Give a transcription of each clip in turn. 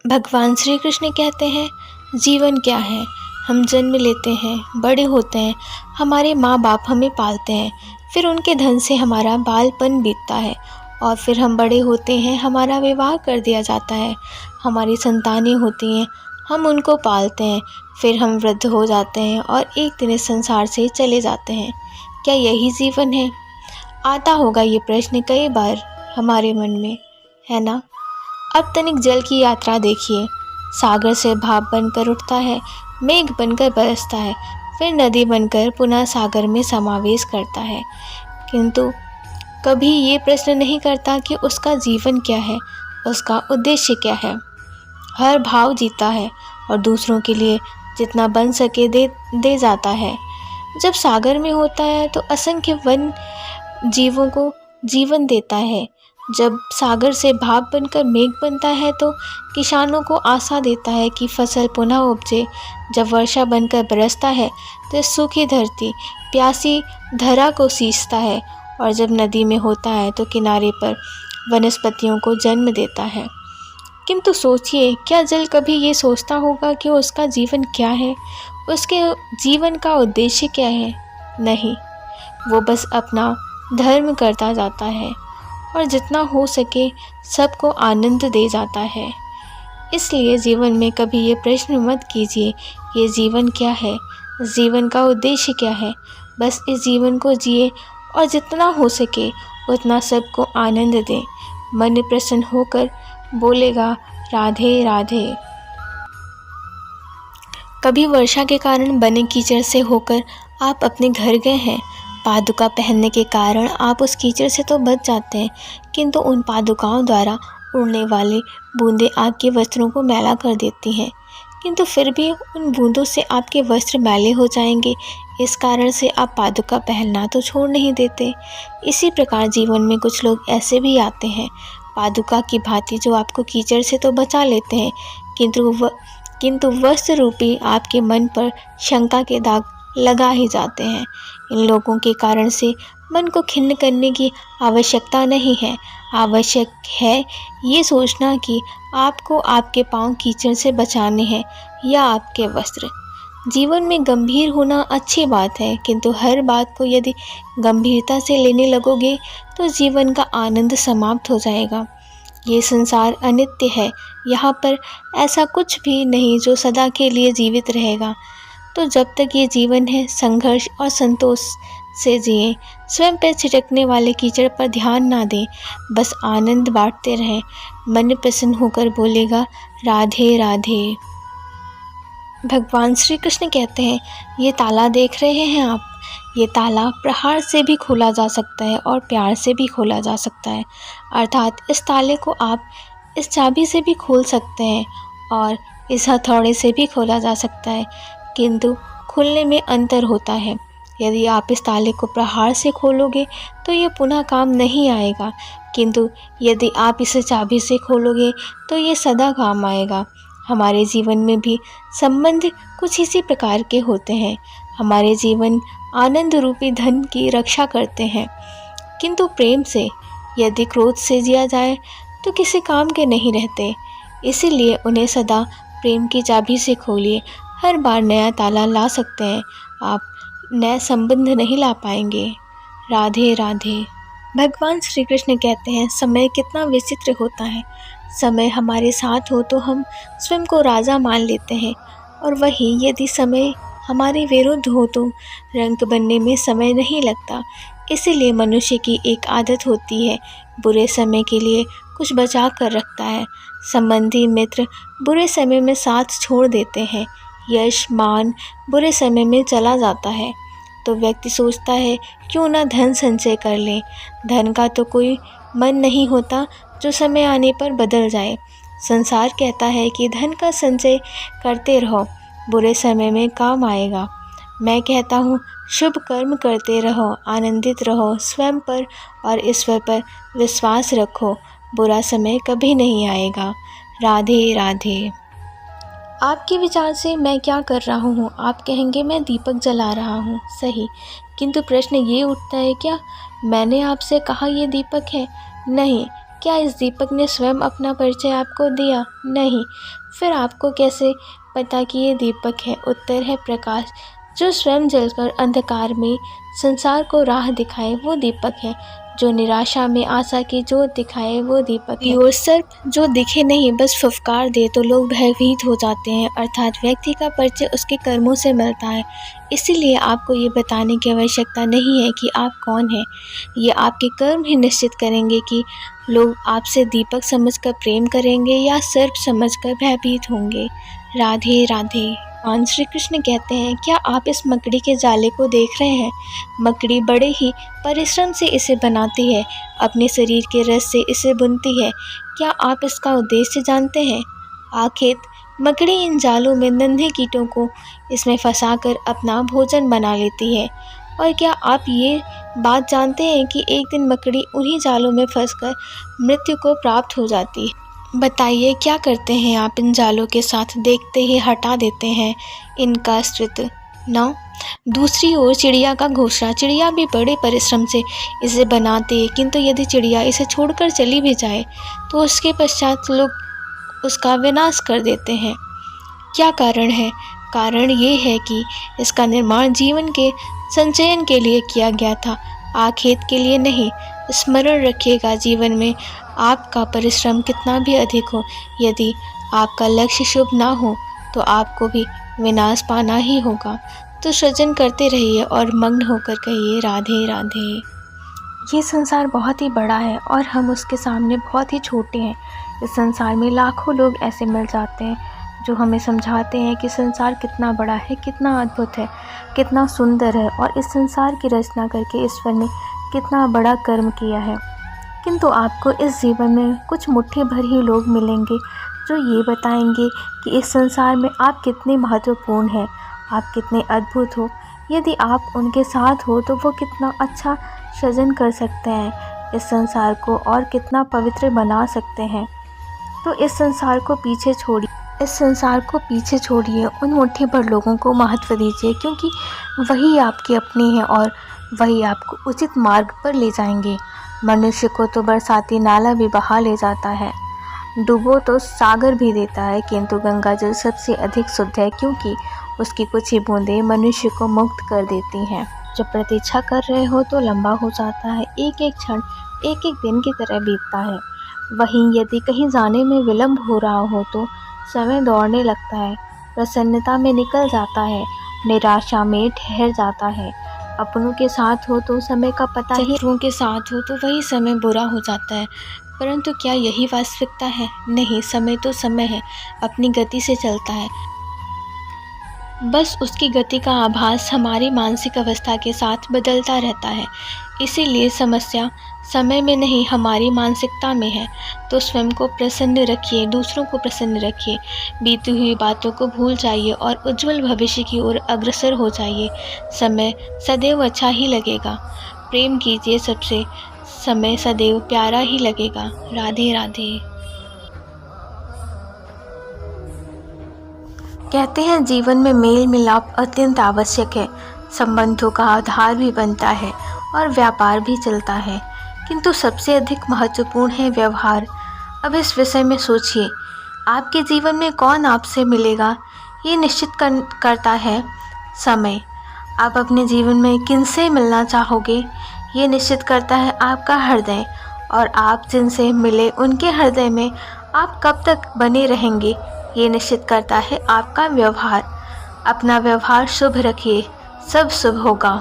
भगवान श्री कृष्ण कहते हैं, जीवन क्या है। हम जन्म लेते हैं, बड़े होते हैं, हमारे माँ बाप हमें पालते हैं, फिर उनके धन से हमारा बालपन बीतता है और फिर हम बड़े होते हैं, हमारा विवाह कर दिया जाता है, हमारी संतानें होती हैं, हम उनको पालते हैं, फिर हम वृद्ध हो जाते हैं और एक दिन इस संसार से चले जाते हैं। क्या यही जीवन है? आता होगा ये प्रश्न कई बार हमारे मन में, है ना। अब तनिक जल की यात्रा देखिए। सागर से भाप बनकर उठता है, मेघ बनकर बरसता है, फिर नदी बनकर पुनः सागर में समावेश करता है, किंतु कभी ये प्रश्न नहीं करता कि उसका जीवन क्या है, उसका उद्देश्य क्या है। हर भाव जीता है और दूसरों के लिए जितना बन सके दे जाता है। जब सागर में होता है तो असंख्य वन जीवों को जीवन देता है। जब सागर से भाप बनकर मेघ बनता है तो किसानों को आशा देता है कि फसल पुनः उपजे। जब वर्षा बनकर बरसता है तो सूखी धरती प्यासी धरा को सींचता है और जब नदी में होता है तो किनारे पर वनस्पतियों को जन्म देता है। किंतु सोचिए, क्या जल कभी ये सोचता होगा कि उसका जीवन क्या है, उसके जीवन का उद्देश्य क्या है? नहीं, वो बस अपना धर्म करता जाता है और जितना हो सके सबको आनंद दे जाता है। इसलिए जीवन में कभी ये प्रश्न मत कीजिए, ये जीवन क्या है, जीवन का उद्देश्य क्या है। बस इस जीवन को जिए और जितना हो सके उतना सबको आनंद दें। मन प्रसन्न होकर बोलेगा, राधे राधे। कभी वर्षा के कारण बने कीचड़ से होकर आप अपने घर गए हैं। पादुका पहनने के कारण आप उस कीचड़ से तो बच जाते हैं, किंतु उन पादुकाओं द्वारा उड़ने वाली बूंदें आपके वस्त्रों को मैला कर देती हैं, किंतु फिर भी उन बूंदों से आपके वस्त्र मैले हो जाएंगे। इस कारण से आप पादुका पहनना तो छोड़ नहीं देते। इसी प्रकार जीवन में कुछ लोग ऐसे भी आते हैं, पादुका की भांति, जो आपको कीचड़ से तो बचा लेते हैं, किंतु वस्त्र रूपी आपके मन पर शंका के दाग लगा ही जाते हैं। इन लोगों के कारण से मन को खिन्न करने की आवश्यकता नहीं है। आवश्यक है ये सोचना कि आपको आपके पांव कीचड़ से बचाने हैं या आपके वस्त्र। जीवन में गंभीर होना अच्छी बात है, किंतु हर बात को यदि गंभीरता से लेने लगोगे तो जीवन का आनंद समाप्त हो जाएगा। ये संसार अनित्य है, यहाँ पर ऐसा कुछ भी नहीं जो सदा के लिए जीवित रहेगा। तो जब तक ये जीवन है, संघर्ष और संतोष से जिए। स्वयं पर छिटकने वाले कीचड़ पर ध्यान ना दें, बस आनंद बांटते रहें। मन प्रसन्न होकर बोलेगा, राधे राधे। भगवान श्री कृष्ण कहते हैं, ये ताला देख रहे हैं आप, ये ताला प्रहार से भी खोला जा सकता है और प्यार से भी खोला जा सकता है। अर्थात इस ताले को आप इस चाबी से भी खोल सकते हैं और इस हथौड़े से भी खोला जा सकता है, किंतु खुलने में अंतर होता है। यदि आप इस ताले को प्रहार से खोलोगे तो ये पुनः काम नहीं आएगा, किंतु यदि आप इसे चाबी से खोलोगे तो ये सदा काम आएगा। हमारे जीवन में भी संबंध कुछ इसी प्रकार के होते हैं। हमारे जीवन आनंद रूपी धन की रक्षा करते हैं, किंतु प्रेम से, यदि क्रोध से जिया जाए तो किसी काम के नहीं रहते। इसीलिए उन्हें सदा प्रेम की चाबी से खोलिए। हर बार नया ताला ला सकते हैं, आप नया संबंध नहीं ला पाएंगे। राधे राधे। भगवान श्री कृष्ण कहते हैं, समय कितना विचित्र होता है। समय हमारे साथ हो तो हम स्वयं को राजा मान लेते हैं, और वहीं यदि समय हमारे विरुद्ध हो तो रंग बनने में समय नहीं लगता। इसीलिए मनुष्य की एक आदत होती है, बुरे समय के लिए कुछ बचा कर रखता है। संबंधी मित्र बुरे समय में साथ छोड़ देते हैं, यश मान बुरे समय में चला जाता है, तो व्यक्ति सोचता है क्यों ना धन संचय कर लें। धन का तो कोई मन नहीं होता जो समय आने पर बदल जाए। संसार कहता है कि धन का संचय करते रहो, बुरे समय में काम आएगा। मैं कहता हूँ, शुभ कर्म करते रहो, आनंदित रहो, स्वयं पर और ईश्वर पर विश्वास रखो, बुरा समय कभी नहीं आएगा। राधे राधे। आपके विचार से मैं क्या कर रहा हूँ? आप कहेंगे मैं दीपक जला रहा हूँ, सही, किंतु प्रश्न ये उठता है, क्या मैंने आपसे कहा ये दीपक है? नहीं, क्या इस दीपक ने स्वयं अपना परिचय आपको दिया? नहीं। फिर आपको कैसे पता कि ये दीपक है? उत्तर है प्रकाश। जो स्वयं जलकर अंधकार में संसार को राह दिखाए वो दीपक है। जो निराशा में आशा की जोत दिखाए वो दीपक है। और सर्प जो दिखे नहीं बस फुफकार दे तो लोग भयभीत हो जाते हैं, अर्थात व्यक्ति का परिचय उसके कर्मों से मिलता है। इसीलिए आपको ये बताने की आवश्यकता नहीं है कि आप कौन हैं। ये आपके कर्म ही निश्चित करेंगे कि लोग आपसे दीपक समझकर प्रेम करेंगे या सर्प समझकर भयभीत होंगे। राधे राधे। भगवान श्री कृष्ण कहते हैं, क्या आप इस मकड़ी के जाले को देख रहे हैं? मकड़ी बड़े ही परिश्रम से इसे बनाती है, अपने शरीर के रस से इसे बुनती है। क्या आप इसका उद्देश्य जानते हैं? आखिर मकड़ी इन जालों में नन्हे कीटों को इसमें फंसाकर अपना भोजन बना लेती है। और क्या आप ये बात जानते हैं कि एक दिन मकड़ी उन्हीं जालों में फंसकर मृत्यु को प्राप्त हो जाती है? बताइए क्या करते हैं आप इन जालों के साथ? देखते ही हटा देते हैं इनका अस्तित्व न। दूसरी ओर चिड़िया का घोंसला, चिड़िया भी बड़े परिश्रम से इसे बनाती है, किंतु यदि चिड़िया इसे छोड़कर चली भी जाए तो उसके पश्चात लोग उसका विनाश कर देते हैं। क्या कारण है? कारण ये है कि इसका निर्माण जीवन के संचयन के लिए किया गया था, आखेट के लिए नहीं। स्मरण रखिएगा, जीवन में आपका परिश्रम कितना भी अधिक हो, यदि आपका लक्ष्य शुभ ना हो तो आपको भी विनाश पाना ही होगा। तो सृजन करते रहिए और मग्न होकर कहिए राधे राधे। ये संसार बहुत ही बड़ा है और हम उसके सामने बहुत ही छोटे हैं। इस संसार में लाखों लोग ऐसे मिल जाते हैं जो हमें समझाते हैं कि संसार कितना बड़ा है, कितना अद्भुत है, कितना सुंदर है और इस संसार की रचना करके ईश्वर ने कितना बड़ा कर्म किया है। किंतु आपको इस जीवन में कुछ मुट्ठी भर ही लोग मिलेंगे जो ये बताएंगे कि इस संसार में आप कितने महत्वपूर्ण हैं, आप कितने अद्भुत हो। यदि आप उनके साथ हो तो वो कितना अच्छा सृजन कर सकते हैं, इस संसार को और कितना पवित्र बना सकते हैं। तो इस संसार को पीछे छोड़िए, उन मुट्ठी भर लोगों को महत्व दीजिए, क्योंकि वही आपके अपने हैं और वही आपको उचित मार्ग पर ले जाएंगे। मनुष्य को तो बरसाती नाला भी बहा ले जाता है, डूबो तो सागर भी देता है, किंतु गंगा जल सबसे अधिक शुद्ध है, क्योंकि उसकी कुछ ही बूंदें मनुष्य को मुक्त कर देती हैं। जब प्रतीक्षा कर रहे हो तो लंबा हो जाता है, एक एक क्षण एक एक दिन की तरह बीतता है। वहीं यदि कहीं जाने में विलंब हो रहा हो तो समय दौड़ने लगता है, प्रसन्नता में निकल जाता है, निराशा में ठहर जाता है। अपनों के साथ हो तो समय का पता ही, शत्रुओं के साथ हो तो वही समय बुरा हो जाता है। परंतु क्या यही वास्तविकता है? नहीं, समय तो समय है, अपनी गति से चलता है, बस उसकी गति का आभास हमारी मानसिक अवस्था के साथ बदलता रहता है। इसीलिए समस्या समय में नहीं हमारी मानसिकता में है। तो स्वयं को प्रसन्न रखिए, दूसरों को प्रसन्न रखिए, बीती हुई बातों को भूल जाइए और उज्जवल भविष्य की ओर अग्रसर हो जाइए। समय सदैव अच्छा ही लगेगा, प्रेम कीजिए सबसे, समय सदैव प्यारा ही लगेगा। राधे राधे। कहते हैं जीवन में मेल मिलाप अत्यंत आवश्यक है, संबंधों का आधार भी बनता है और व्यापार भी चलता है, किंतु सबसे अधिक महत्वपूर्ण है व्यवहार। अब इस विषय में सोचिए, आपके जीवन में कौन आपसे मिलेगा ये निश्चित करता है समय। आप अपने जीवन में किनसे मिलना चाहोगे ये निश्चित करता है आपका हृदय, और आप जिनसे मिले उनके हृदय में आप कब तक बने रहेंगे ये निश्चित करता है आपका व्यवहार। अपना व्यवहार शुभ रखिए, सब शुभ होगा।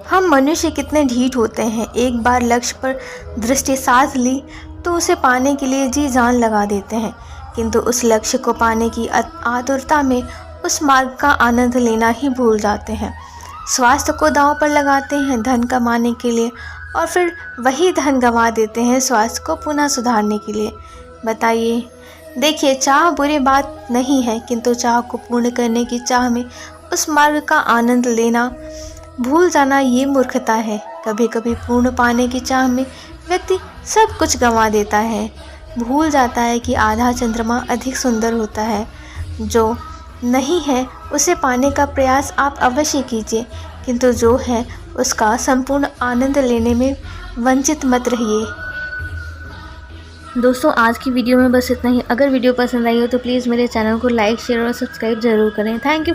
हम मनुष्य कितने ढीठ होते हैं, एक बार लक्ष्य पर दृष्टि साध ली तो उसे पाने के लिए जी जान लगा देते हैं, किंतु उस लक्ष्य को पाने की आतुरता में उस मार्ग का आनंद लेना ही भूल जाते हैं। स्वास्थ्य को दांव पर लगाते हैं धन कमाने के लिए, और फिर वही धन गंवा देते हैं स्वास्थ्य को पुनः सुधारने के लिए। बताइए, देखिए, चाह बुरी बात नहीं है, किंतु चाह को पूर्ण करने की चाह में उस मार्ग का आनंद लेना भूल जाना ये मूर्खता है। कभी कभी पूर्ण पाने की चाह में व्यक्ति सब कुछ गंवा देता है, भूल जाता है कि आधा चंद्रमा अधिक सुंदर होता है। जो नहीं है उसे पाने का प्रयास आप अवश्य कीजिए, किंतु जो है उसका संपूर्ण आनंद लेने में वंचित मत रहिए। दोस्तों आज की वीडियो में बस इतना ही। अगर वीडियो पसंद आई हो तो प्लीज़ मेरे चैनल को लाइक शेयर और सब्सक्राइब ज़रूर करें। Thank you.